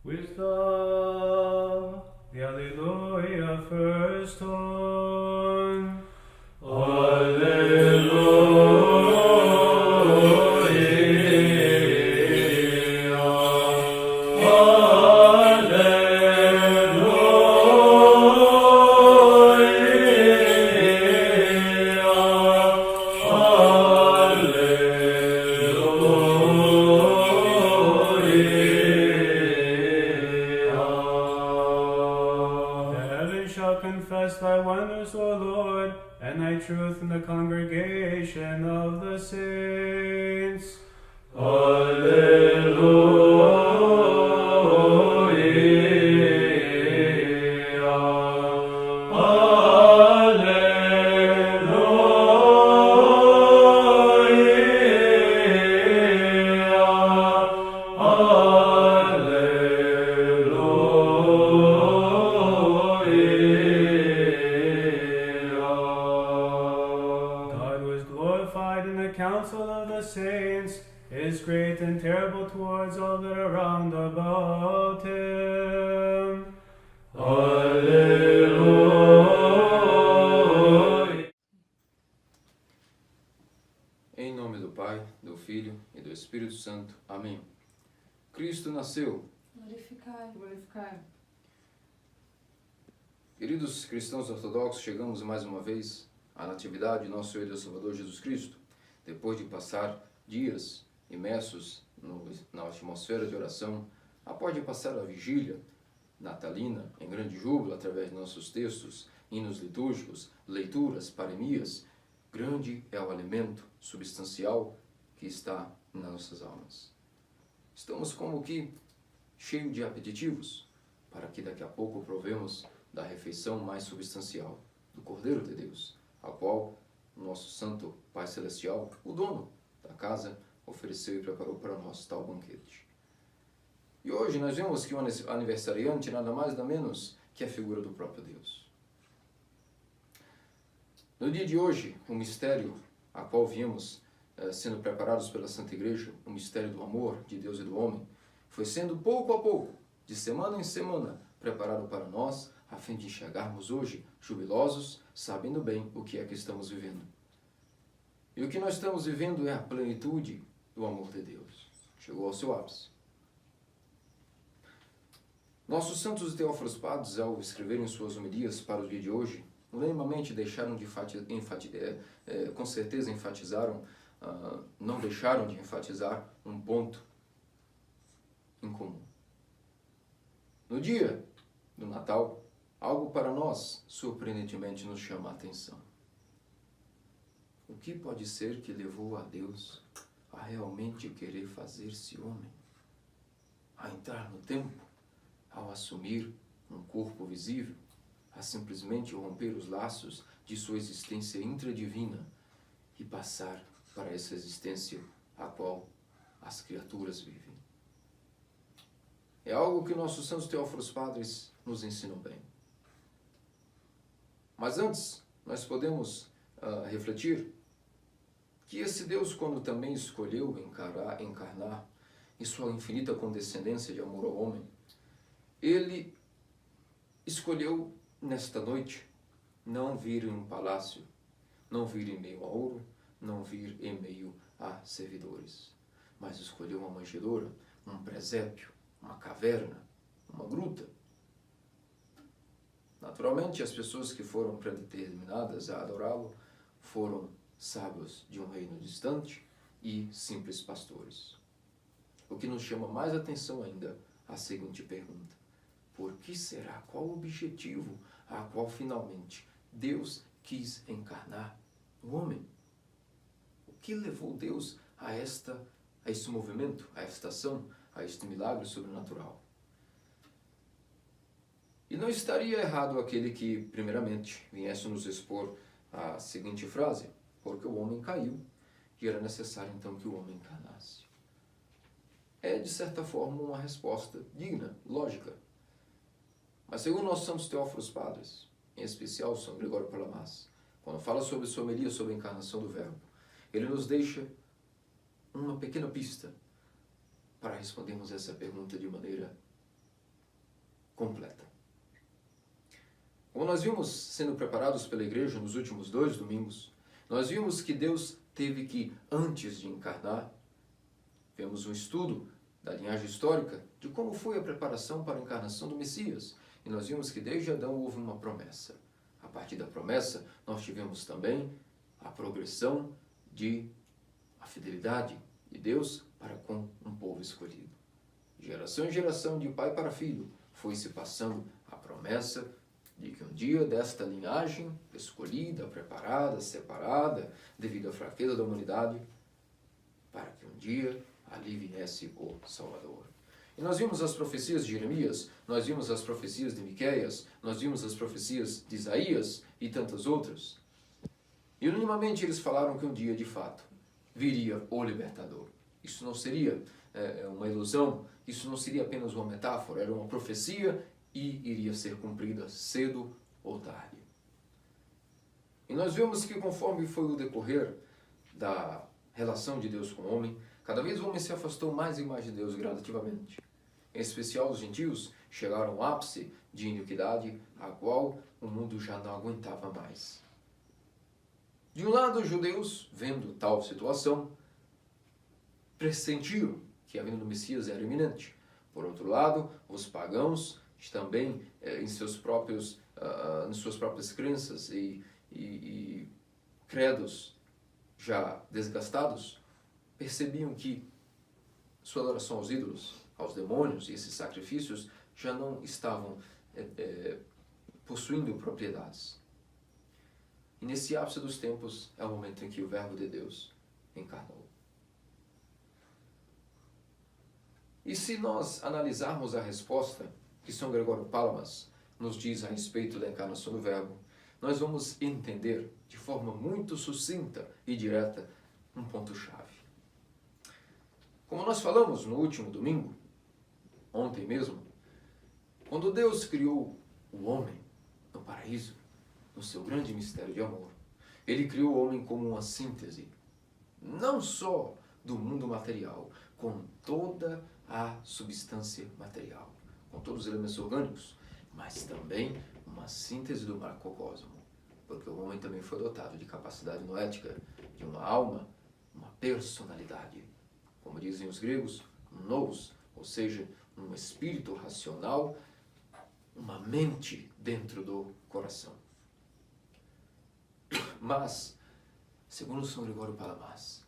Wisdom, the Alleluia first tone. Confess thy wonders, O Lord, and thy truth in the congregation of the saints. Counsel of the saints is great and terrible towards all that are round about him. Aleluia. Em nome do Pai, do Filho e do Espírito Santo. Amém. Cristo nasceu. Glorificai, glorificai. Queridos cristãos ortodoxos, chegamos mais uma vez à natividade de nosso Senhor e Deus Salvador Jesus Cristo. Depois de passar dias imersos na atmosfera de oração, após passar a vigília natalina em grande júbilo através de nossos textos, hinos litúrgicos, leituras, paremias, grande é o alimento substancial que está nas nossas almas. Estamos como que cheios de apetitivos, para que daqui a pouco provemos da refeição mais substancial, do Cordeiro de Deus, a qual nosso Santo Pai Celestial, o dono da casa, ofereceu e preparou para nós tal banquete. E hoje nós vemos que o aniversariante nada mais nada menos que a figura do próprio Deus. No dia de hoje, o mistério a qual viemos sendo preparados pela Santa Igreja, o mistério do amor de Deus e do homem, foi sendo pouco a pouco, de semana em semana, preparado para nós, a fim de enxergarmos hoje, jubilosos, sabendo bem o que é que estamos vivendo. E o que nós estamos vivendo é a plenitude do amor de Deus. Chegou ao seu ápice. Nossos santos e teófilos padres, ao escreverem suas homilias para o dia de hoje, unanimemente deixaram de com certeza enfatizaram, não deixaram de enfatizar um ponto em comum. No dia do Natal, algo para nós, surpreendentemente, nos chama a atenção. O que pode ser que levou a Deus a realmente querer fazer-se homem? A entrar no tempo, ao assumir um corpo visível, a simplesmente romper os laços de sua existência intradivina e passar para essa existência a qual as criaturas vivem. É algo que nossos santos teófilos padres nos ensinam bem. Mas antes, nós podemos refletir que esse Deus, quando também escolheu encarnar em sua infinita condescendência de amor ao homem, ele escolheu nesta noite não vir em um palácio, não vir em meio a ouro, não vir em meio a servidores, mas escolheu uma manjedoura, um presépio, uma caverna, uma gruta. Naturalmente, as pessoas que foram predeterminadas a adorá-lo foram sábios de um reino distante e simples pastores. O que nos chama mais atenção ainda a seguinte pergunta: por que será? Qual o objetivo a qual finalmente Deus quis encarnar o homem? O que levou Deus a este movimento, a esta ação, a este milagre sobrenatural? E não estaria errado aquele que, primeiramente, viesse nos expor a seguinte frase: porque o homem caiu e era necessário então que o homem encarnasse. É, de certa forma, uma resposta digna, lógica. Mas segundo nossos santos teófilos padres, em especial São Gregório Palamas, quando fala sobre sua homilia sobre a encarnação do Verbo, ele nos deixa uma pequena pista para respondermos essa pergunta de maneira Como nós vimos sendo preparados pela igreja nos últimos 2 domingos, nós vimos que Deus teve que, antes de encarnar, vemos um estudo da linhagem histórica de como foi a preparação para a encarnação do Messias. E nós vimos que desde Adão houve uma promessa. A partir da promessa, nós tivemos também a progressão de a fidelidade de Deus para com um povo escolhido. Geração em geração, de pai para filho, foi se passando a promessa de que um dia desta linhagem escolhida, preparada, separada, devido à fraqueza da humanidade, para que um dia ali viesse o Salvador. E nós vimos as profecias de Jeremias, nós vimos as profecias de Miqueias, nós vimos as profecias de Isaías e tantas outras. E unanimamente eles falaram que um dia, de fato, viria o libertador. Isso não seria uma ilusão, isso não seria apenas uma metáfora, era uma profecia e iria ser cumprida cedo ou tarde. E nós vemos que conforme foi o decorrer da relação de Deus com o homem, cada vez o homem se afastou mais e mais de Deus gradativamente. Em especial os gentios chegaram ao ápice de iniquidade, a qual o mundo já não aguentava mais. De um lado, os judeus, vendo tal situação, pressentiam que a vinda do Messias era iminente. Por outro lado, os pagãos, também em suas próprias crenças e credos já desgastados, percebiam que sua adoração aos ídolos, aos demônios e esses sacrifícios já não estavam possuindo propriedades. E nesse ápice dos tempos é o momento em que o Verbo de Deus encarnou. E se nós analisarmos a resposta que São Gregório Palamas nos diz a respeito da encarnação do Verbo, nós vamos entender de forma muito sucinta e direta um ponto-chave. Como nós falamos no último domingo, ontem mesmo, quando Deus criou o homem no paraíso, no seu grande mistério de amor, Ele criou o homem como uma síntese, não só do mundo material, com toda a substância material, com todos os elementos orgânicos, mas também uma síntese do macrocosmo, porque o homem também foi dotado de capacidade noética, de uma alma, uma personalidade, como dizem os gregos, um nous, ou seja, um espírito racional, uma mente dentro do coração. Mas, segundo São Gregório Palamas,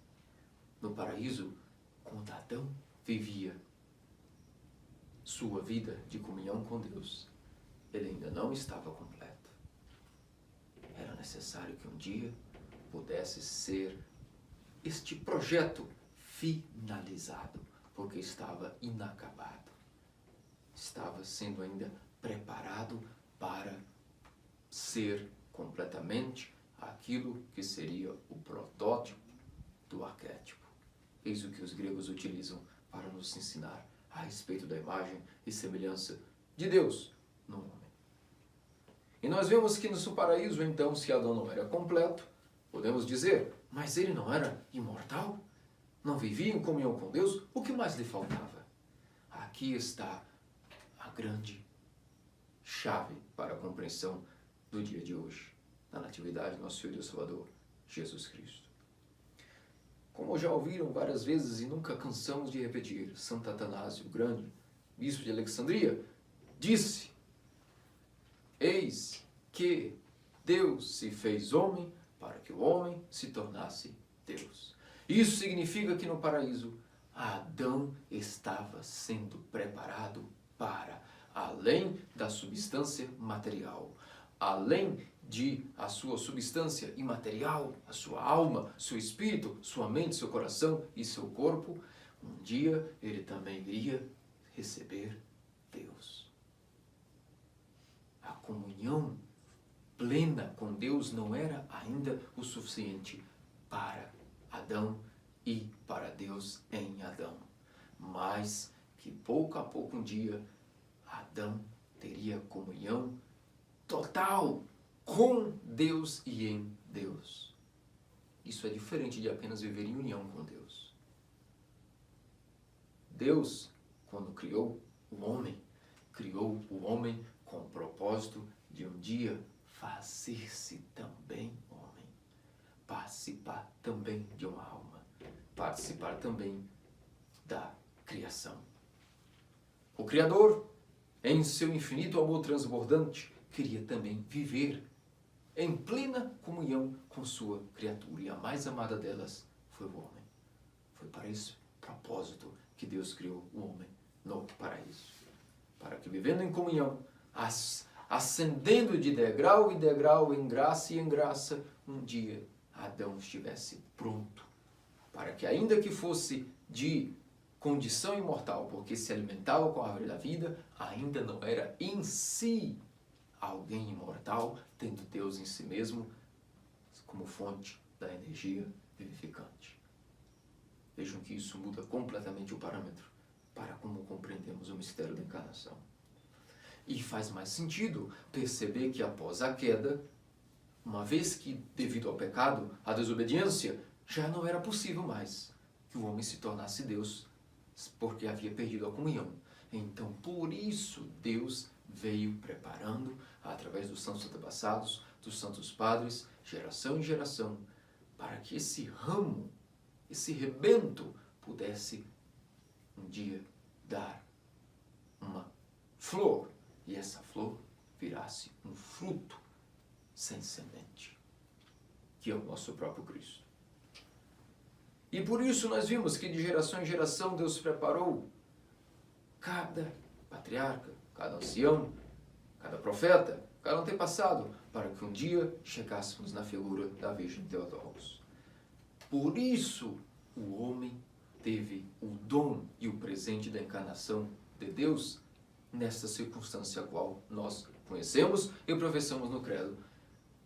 no paraíso, quando Adão vivia sua vida de comunhão com Deus, ele ainda não estava completo. Era necessário que um dia pudesse ser este projeto finalizado, porque estava inacabado. Estava sendo ainda preparado para ser completamente aquilo que seria o protótipo do arquétipo. Eis o que os gregos utilizam para nos ensinar a respeito da imagem e semelhança de Deus no homem. E nós vemos que no paraíso, então, se Adão não era completo, podemos dizer, mas ele não era imortal? Não vivia em comunhão com Deus? O que mais lhe faltava? Aqui está a grande chave para a compreensão do dia de hoje, na natividade do nosso Filho Deus Salvador, Jesus Cristo. Como já ouviram várias vezes e nunca cansamos de repetir, Santo Atanásio, o grande bispo de Alexandria, disse: eis que Deus se fez homem para que o homem se tornasse Deus. Isso significa que no paraíso, Adão estava sendo preparado para, além da substância material, além de a sua substância imaterial, a sua alma, seu espírito, sua mente, seu coração e seu corpo, um dia ele também iria receber Deus. A comunhão plena com Deus não era ainda o suficiente para Adão e para Deus em Adão, mas que pouco a pouco um dia Adão teria comunhão total com Deus e em Deus. Isso é diferente de apenas viver em união com Deus. Deus, quando criou o homem com o propósito de um dia fazer-se também homem, participar também de uma alma, participar também da criação. O Criador, em seu infinito amor transbordante, queria também viver em plena comunhão com sua criatura, e a mais amada delas foi o homem. Foi para esse propósito que Deus criou o homem no paraíso, para que, vivendo em comunhão, ascendendo de degrau em degrau, em graça e em graça, um dia Adão estivesse pronto, para que, ainda que fosse de condição imortal, porque se alimentava com a árvore da vida, ainda não era em si alguém imortal, tendo Deus em si mesmo como fonte da energia vivificante. Vejam que isso muda completamente o parâmetro para como compreendemos o mistério da encarnação. E faz mais sentido perceber que após a queda, uma vez que, devido ao pecado, a desobediência, já não era possível mais que o homem se tornasse Deus, porque havia perdido a comunhão. Então, por isso, Deus veio preparando, através dos santos antepassados, dos santos padres, geração em geração, para que esse ramo, esse rebento, pudesse um dia dar uma flor, e essa flor virasse um fruto sem semente, que é o nosso próprio Cristo. E por isso nós vimos que de geração em geração Deus preparou cada patriarca, cada ancião, cada profeta, cada antepassado, para que um dia chegássemos na figura da Virgem Theotokos. Por isso o homem teve o dom e o presente da encarnação de Deus nesta circunstância a qual nós conhecemos e professamos no credo.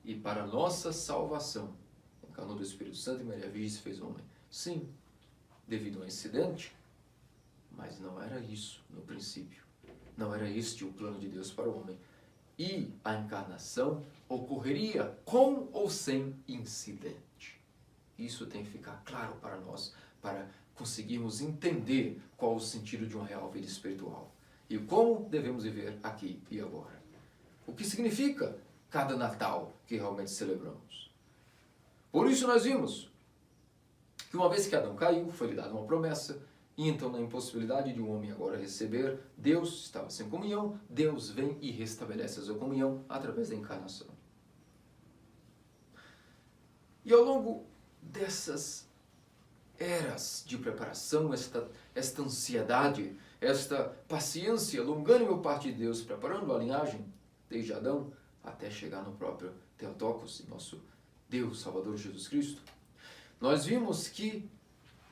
E para nossa salvação, encarnou do Espírito Santo e Maria Virgem se fez homem. Sim, devido a um incidente, mas não era isso no princípio. Não era este o plano de Deus para o homem. E a encarnação ocorreria com ou sem incidente. Isso tem que ficar claro para nós, para conseguirmos entender qual o sentido de uma real vida espiritual. E como devemos viver aqui e agora. O que significa cada Natal que realmente celebramos. Por isso nós vimos que uma vez que Adão caiu, foi-lhe dada uma promessa, e então na impossibilidade de um homem agora receber, Deus estava sem comunhão, Deus vem e restabelece a sua comunhão através da encarnação. E ao longo dessas eras de preparação, esta ansiedade, esta paciência longânime por parte de Deus, preparando a linhagem desde Adão até chegar no próprio Theotokos, nosso Deus Salvador Jesus Cristo, nós vimos que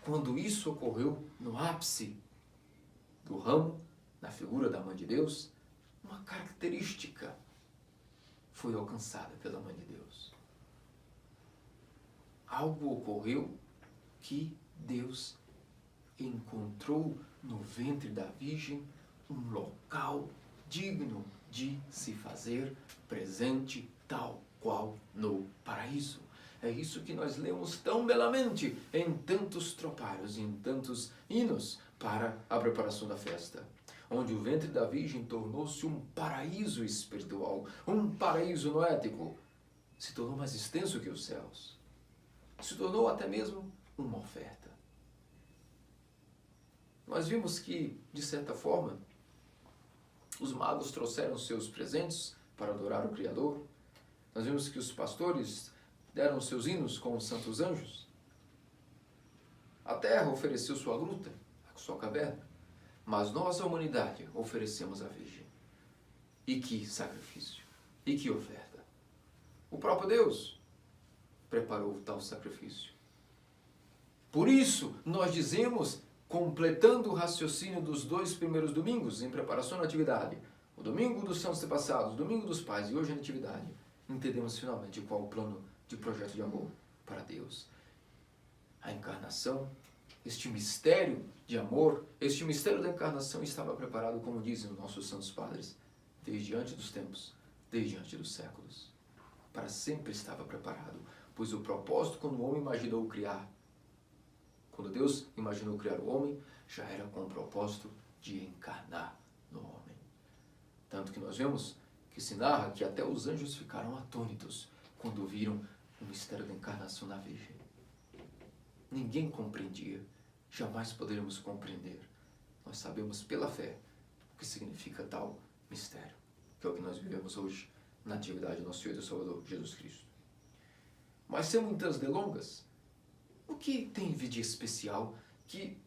quando isso ocorreu no ápice do ramo, na figura da Mãe de Deus, uma característica foi alcançada pela Mãe de Deus. Algo ocorreu que Deus encontrou no ventre da Virgem um local digno de se fazer presente tal qual no paraíso. É isso que nós lemos tão belamente em tantos tropários, em tantos hinos para a preparação da festa, onde o ventre da Virgem tornou-se um paraíso espiritual, um paraíso noético, se tornou mais extenso que os céus, se tornou até mesmo uma oferta. Nós vimos que, de certa forma, os magos trouxeram seus presentes para adorar o Criador. Nós vimos que os pastores deram seus hinos com os santos anjos. A terra ofereceu sua gruta, a sua caverna, mas nós, a humanidade, oferecemos a Virgem. E que sacrifício! E que oferta! O próprio Deus preparou tal sacrifício. Por isso, nós dizemos, completando o raciocínio dos 2 primeiros domingos, em preparação à Natividade, o domingo dos santos antepassados, o domingo dos pais e hoje a Natividade, entendemos finalmente qual o plano de projeto de amor para Deus. A encarnação, este mistério de amor, este mistério da encarnação estava preparado, como dizem os nossos santos padres, desde antes dos tempos, desde antes dos séculos. Para sempre estava preparado, pois o propósito, quando o homem imaginou criar, quando Deus imaginou criar o homem, já era com o propósito de encarnar no homem. Tanto que nós vemos que se narra que até os anjos ficaram atônitos quando viram o mistério da encarnação na Virgem. Ninguém compreendia, jamais poderemos compreender. Nós sabemos pela fé o que significa tal mistério, que é o que nós vivemos hoje na atividade do nosso Senhor e Salvador Jesus Cristo. Mas sem muitas delongas, o que tem de especial que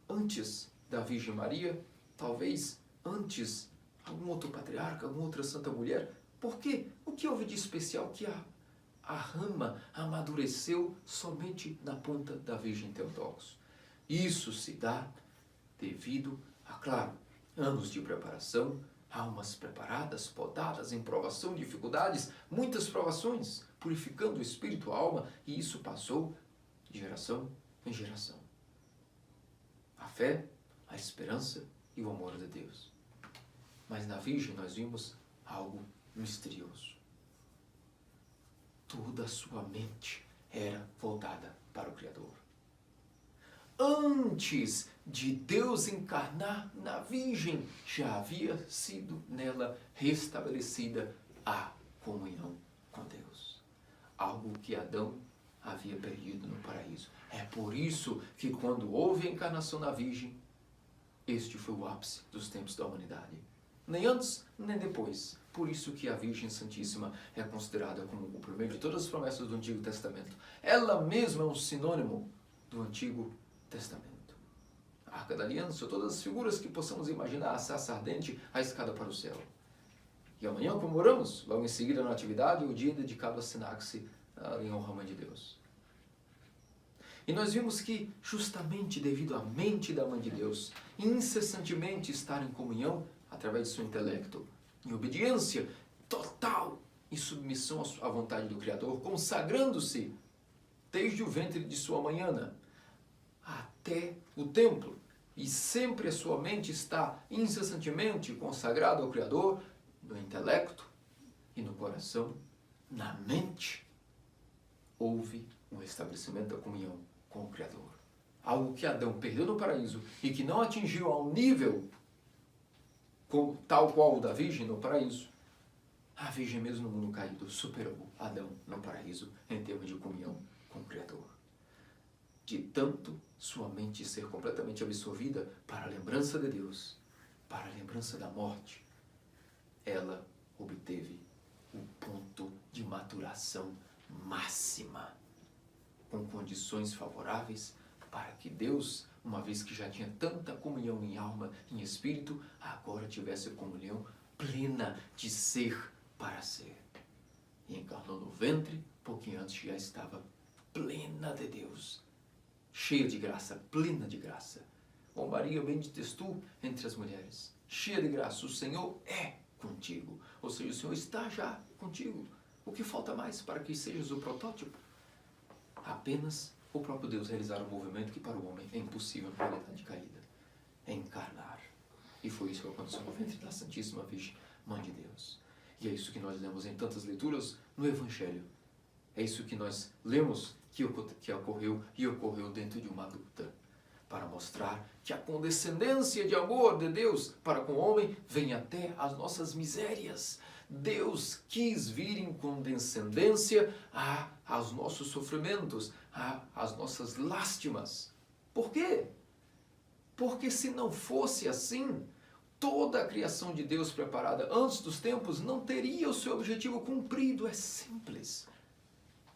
antes da Virgem Maria, talvez antes algum outro patriarca, alguma outra santa mulher, por quê? O que houve de especial que a rama amadureceu somente na ponta da Virgem Theotokos? Isso se dá devido a, claro, anos de preparação, almas preparadas, podadas em provação, dificuldades, muitas provações, purificando o espírito, a alma, e isso passou de geração em geração. A fé, a esperança e o amor de Deus. Mas na Virgem nós vimos algo misterioso. Toda a sua mente era voltada para o Criador. Antes de Deus encarnar na Virgem, já havia sido nela restabelecida a comunhão com Deus. Algo que Adão havia perdido no paraíso. É por isso que quando houve a encarnação na Virgem, este foi o ápice dos tempos da humanidade. Nem antes, nem depois. Por isso que a Virgem Santíssima é considerada como o cumprimento de todas as promessas do Antigo Testamento. Ela mesma é um sinônimo do Antigo Testamento. A Arca da Aliança, todas as figuras que possamos imaginar, a sarça ardente, a escada para o céu. E amanhã comemoramos, logo em seguida na atividade, o dia dedicado a Sinaxe, em honra à Mãe de Deus. E nós vimos que, justamente devido à mente da Mãe de Deus, incessantemente estar em comunhão, através de seu intelecto, em obediência total e submissão à vontade do Criador, consagrando-se desde o ventre de sua manhã até o templo, e sempre a sua mente está incessantemente consagrada ao Criador, no intelecto e no coração, na mente, houve um estabelecimento da comunhão com o Criador. Algo que Adão perdeu no paraíso e que não atingiu ao nível tal qual o da Virgem no paraíso. A Virgem mesmo no mundo caído superou Adão no paraíso em termos de comunhão com o Criador. De tanto sua mente ser completamente absorvida para a lembrança de Deus, para a lembrança da morte, ela obteve o ponto de maturação máxima, com condições favoráveis para que Deus, uma vez que já tinha tanta comunhão em alma e em espírito, agora tivesse comunhão plena de ser para ser. E encarnou no ventre, pouquinho antes já estava plena de Deus, cheia de graça, plena de graça. Ó Maria, benditas tu entre as mulheres, cheia de graça, o Senhor é contigo. Ou seja, o Senhor está já contigo. O que falta mais para que sejas o protótipo? Apenas o próprio Deus realizar um movimento que para o homem é impossível na realidade caída. É encarnar. E foi isso que aconteceu no ventre da Santíssima Virgem, Mãe de Deus. E é isso que nós lemos em tantas leituras no Evangelho. É isso que nós lemos que ocorreu e ocorreu dentro de uma luta, para mostrar que a condescendência de amor de Deus para com o homem vem até as nossas misérias. Deus quis vir em condescendência aos nossos sofrimentos, às nossas lástimas. Por quê? Porque se não fosse assim, toda a criação de Deus preparada antes dos tempos não teria o seu objetivo cumprido. É simples.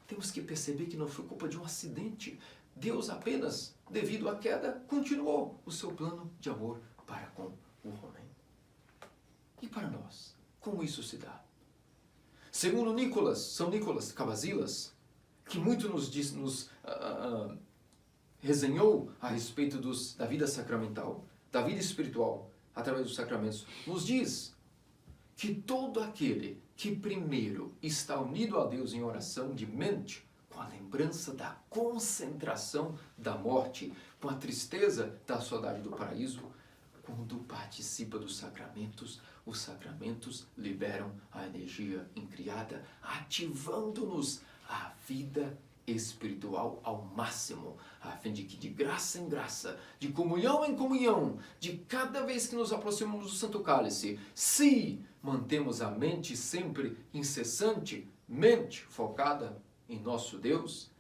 Temos que perceber que não foi culpa de um acidente. Deus apenas, devido à queda, continuou o seu plano de amor para com o homem. E para nós, como isso se dá? Segundo São Nicolas Cavazillas, que muito nos resenhou a respeito da vida sacramental, da vida espiritual, através dos sacramentos, nos diz que todo aquele que primeiro está unido a Deus em oração de mente, com a lembrança da concentração da morte, com a tristeza da saudade do paraíso, quando participa dos sacramentos, os sacramentos liberam a energia incriada, ativando-nos a vida espiritual ao máximo, a fim de que de graça em graça, de comunhão em comunhão, de cada vez que nos aproximamos do Santo Cálice, se mantemos a mente sempre incessante, mente focada em nosso Deus,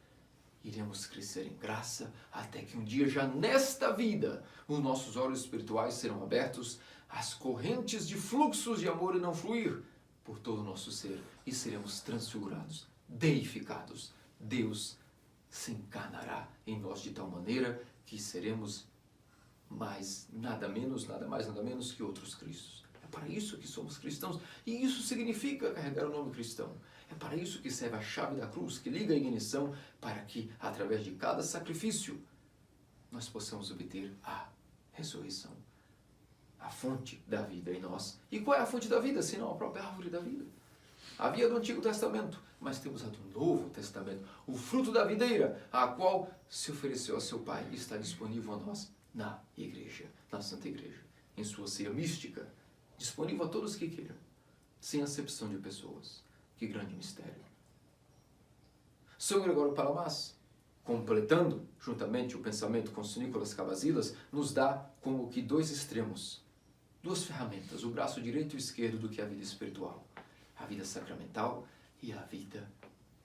iremos crescer em graça até que um dia, já nesta vida, os nossos olhos espirituais serão abertos, as correntes de fluxos de amor irão fluir por todo o nosso ser e seremos transfigurados, deificados. Deus se encarnará em nós de tal maneira que seremos nada menos que outros Cristos. É para isso que somos cristãos e isso significa carregar o nome cristão. É para isso que serve a chave da cruz, que liga a ignição, para que, através de cada sacrifício, nós possamos obter a ressurreição, a fonte da vida em nós. E qual é a fonte da vida, senão a própria árvore da vida? Havia do Antigo Testamento, mas temos a do Novo Testamento, o fruto da videira, a qual se ofereceu a seu Pai e está disponível a nós na Igreja, na Santa Igreja, em sua ceia mística, disponível a todos que queiram, sem acepção de pessoas. Que grande mistério! São Gregório Palamas, completando juntamente o pensamento com São Nicolas Cavazillas, nos dá como que dois extremos, duas ferramentas, o braço direito e o esquerdo do que é a vida espiritual, a vida sacramental e a vida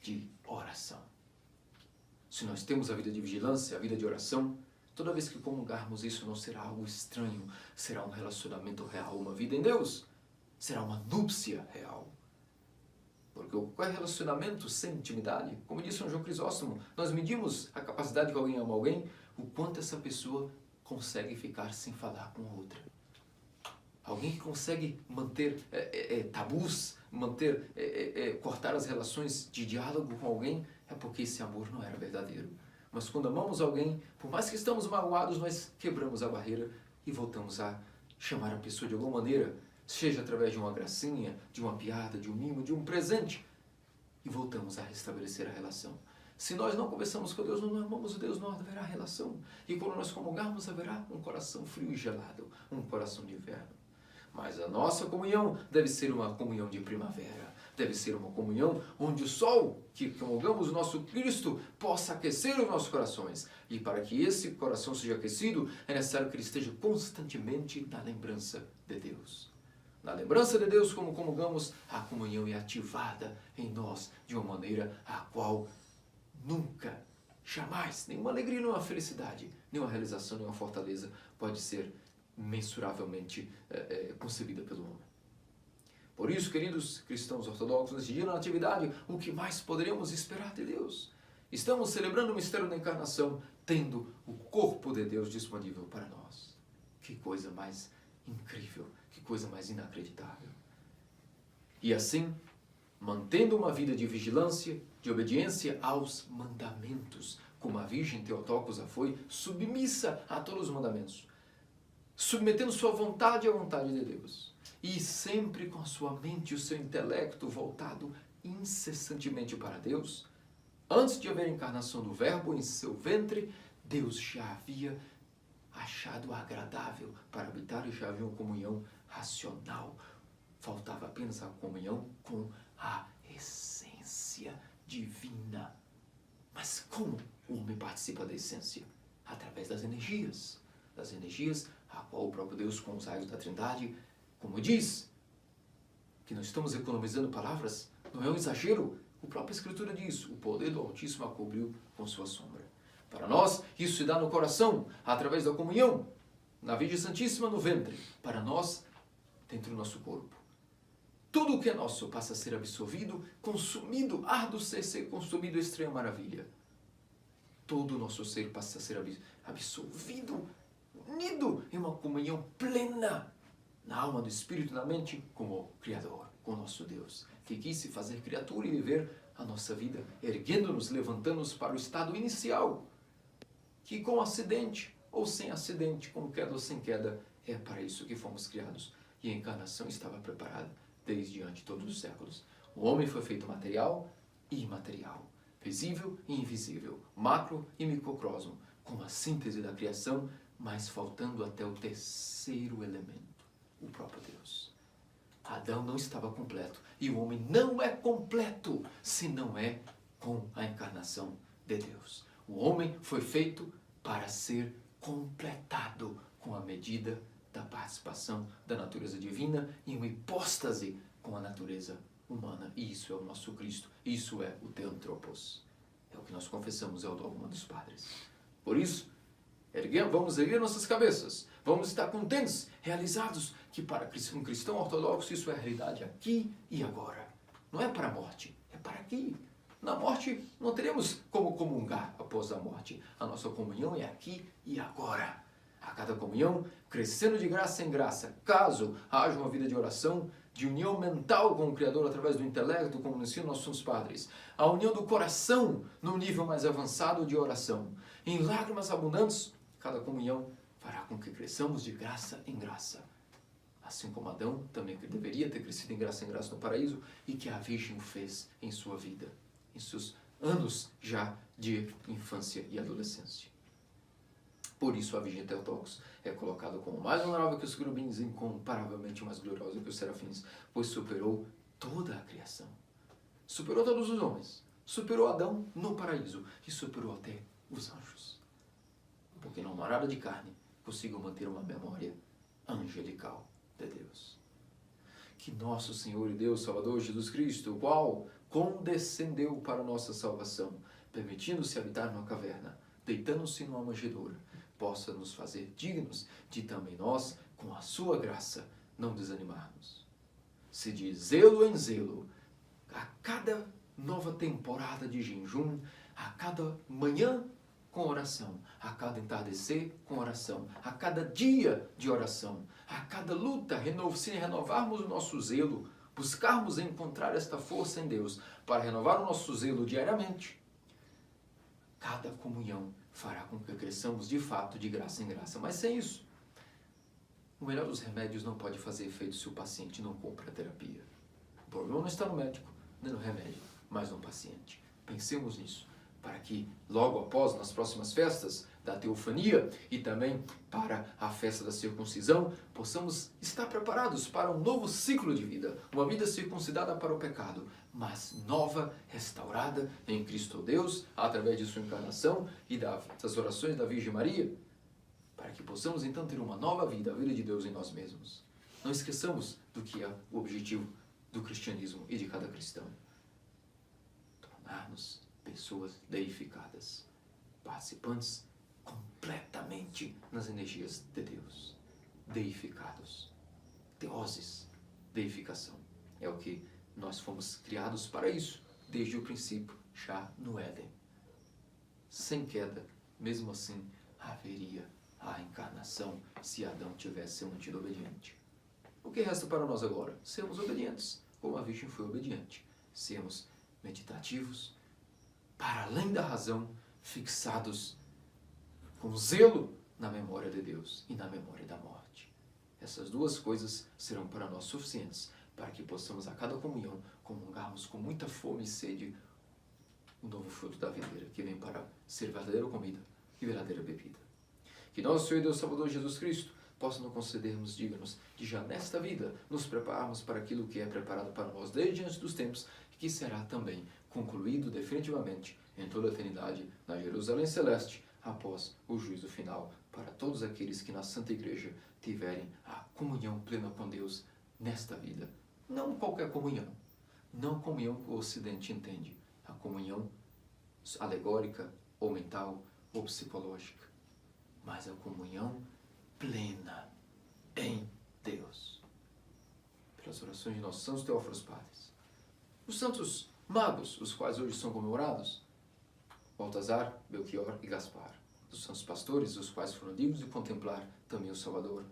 de oração. Se nós temos a vida de vigilância, a vida de oração, toda vez que comungarmos, isso não será algo estranho, será um relacionamento real, uma vida em Deus, será uma núpcia real. Porque qual é relacionamento sem intimidade? Como disse São João Crisóstomo, nós medimos a capacidade que alguém ama alguém, o quanto essa pessoa consegue ficar sem falar com a outra. Alguém que consegue manter tabus, cortar as relações de diálogo com alguém, é porque esse amor não era verdadeiro. Mas quando amamos alguém, por mais que estamos magoados, nós quebramos a barreira e voltamos a chamar a pessoa de alguma maneira, seja através de uma gracinha, de uma piada, de um mimo, de um presente, e voltamos a restabelecer a relação. Se nós não conversamos com Deus, não amamos o Deus, não haverá relação. E quando nós comungarmos, haverá um coração frio e gelado, um coração de inverno. Mas a nossa comunhão deve ser uma comunhão de primavera, deve ser uma comunhão onde o sol que comungamos o nosso Cristo possa aquecer os nossos corações. E para que esse coração seja aquecido, é necessário que ele esteja constantemente na lembrança de Deus. Na lembrança de Deus, como comungamos, a comunhão é ativada em nós de uma maneira a qual nunca, jamais, nenhuma alegria, nenhuma felicidade, nenhuma realização, nenhuma fortaleza pode ser mensuravelmente concebida pelo homem. Por isso, queridos cristãos ortodoxos, nesse dia da Natividade, o que mais poderíamos esperar de Deus? Estamos celebrando o mistério da encarnação, tendo o corpo de Deus disponível para nós. Que coisa mais incrível, que coisa mais inacreditável. E assim, mantendo uma vida de vigilância, de obediência aos mandamentos, como a Virgem Theotokos foi submissa a todos os mandamentos, submetendo sua vontade à vontade de Deus, e sempre com a sua mente e o seu intelecto voltado incessantemente para Deus. Antes de haver a encarnação do Verbo em seu ventre, Deus já havia achado agradável para habitar e já havia uma comunhão racional. Faltava apenas a comunhão com a essência divina. Mas como o homem participa da essência? Através das energias a qual o próprio Deus, com os raios da Trindade, como diz, que nós estamos economizando palavras, não é um exagero, a própria Escritura diz, o poder do Altíssimo a cobriu com sua sombra. Para nós, isso se dá no coração, através da comunhão, na Virgem Santíssima no ventre, para nós, dentro do nosso corpo. Tudo o que é nosso passa a ser absorvido, consumido, ardo ser consumido, estranha maravilha. Todo o nosso ser passa a ser absorvido, unido em uma comunhão plena, na alma, no espírito, na mente, com o Criador, com o nosso Deus, que quis se fazer criatura e viver a nossa vida, erguendo-nos, levantando-nos para o estado inicial, que com acidente ou sem acidente, com queda ou sem queda, é para isso que fomos criados. E a encarnação estava preparada desde antes de todos os séculos. O homem foi feito material e imaterial, visível e invisível, macro e microcosmo, com a síntese da criação, mas faltando até o terceiro elemento, o próprio Deus. Adão não estava completo, e o homem não é completo se não é com a encarnação de Deus. O homem foi feito para ser completado com a medida da participação da natureza divina em uma hipóstase com a natureza humana. E isso é o nosso Cristo. Isso é o Theanthropos. É o que nós confessamos, é o dogma dos padres. Por isso, vamos erguer nossas cabeças. Vamos estar contentes, realizados, que para um cristão ortodoxo isso é a realidade aqui e agora. Não é para a morte, é para aqui. Na morte não teremos como comungar após a morte. A nossa comunhão é aqui e agora. A cada comunhão, crescendo de graça em graça, caso haja uma vida de oração, de união mental com o Criador através do intelecto, como nos ensinam nossos santos padres. A união do coração num nível mais avançado de oração. Em lágrimas abundantes, cada comunhão fará com que cresçamos de graça em graça. Assim como Adão também deveria ter crescido em graça no paraíso e que a Virgem o fez em sua vida, em seus anos já de infância e adolescência. Por isso a Virgem Theotokos é colocada como mais honorável que os querubins, incomparavelmente mais gloriosa que os serafins, pois superou toda a criação. Superou todos os homens, superou Adão no paraíso e superou até os anjos. Porque não há nada de carne consiga manter uma memória angelical de Deus. Que nosso Senhor e Deus Salvador Jesus Cristo, o qual condescendeu para a nossa salvação, permitindo-se habitar numa caverna, deitando-se numa manjedoura, possa nos fazer dignos de também nós, com a sua graça, não desanimarmos. Se de zelo em zelo, a cada nova temporada de jejum, a cada manhã com oração, a cada entardecer com oração, a cada dia de oração, a cada luta, se renovarmos o nosso zelo, buscarmos encontrar esta força em Deus para renovar o nosso zelo diariamente, cada comunhão fará com que cresçamos de fato de graça em graça. Mas sem isso, o melhor dos remédios não pode fazer efeito se o paciente não compra a terapia. O problema não está no médico, nem no remédio, mas no paciente. Pensemos nisso, para que logo após, nas próximas festas da teofania e também para a festa da circuncisão, possamos estar preparados para um novo ciclo de vida, uma vida circuncidada para o pecado, mas nova, restaurada em Cristo Deus, através de sua encarnação e das orações da Virgem Maria, para que possamos então ter uma nova vida, a vida de Deus em nós mesmos. Não esqueçamos do que é o objetivo do cristianismo e de cada cristão: tornar-nos pessoas deificadas, participantes completamente nas energias de Deus, deificados, teoses, deificação. É o que nós fomos criados para isso, desde o princípio, já no Éden. Sem queda, mesmo assim, haveria a encarnação se Adão tivesse se mantido obediente. O que resta para nós agora? Sermos obedientes, como a Virgem foi obediente. Sermos meditativos, para além da razão, fixados com zelo na memória de Deus e na memória da morte. Essas duas coisas serão para nós suficientes para que possamos a cada comunhão comungarmos com muita fome e sede o novo fruto da videira, que vem para ser verdadeira comida e verdadeira bebida. Que nosso Senhor e Deus Salvador Jesus Cristo possa nos concedermos dignos de já nesta vida nos prepararmos para aquilo que é preparado para nós desde antes dos tempos e que será também concluído definitivamente em toda a eternidade na Jerusalém Celeste após o juízo final para todos aqueles que na Santa Igreja tiverem a comunhão plena com Deus nesta vida. Não qualquer comunhão, não comunhão que o Ocidente entende, a comunhão alegórica ou mental ou psicológica, mas a comunhão plena em Deus. Pelas orações de nossos santos Teófilos Padres, os santos magos, os quais hoje são comemorados, Baltazar, Belchior e Gaspar, dos santos pastores, os quais foram dignos de contemplar também o Salvador,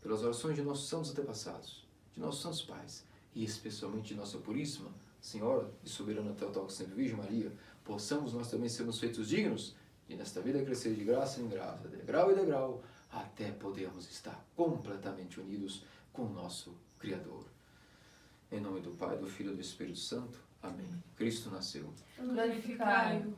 pelas orações de nossos santos antepassados, de nossos santos pais, e especialmente de nossa Puríssima Senhora e Soberana Theotokos Sempre Virgem Maria, possamos nós também sermos feitos dignos de nesta vida crescer de graça em graça, degrau e degrau, até podermos estar completamente unidos com o nosso Criador. Em nome do Pai, do Filho e do Espírito Santo. Amém. Cristo nasceu. Glorificai-o.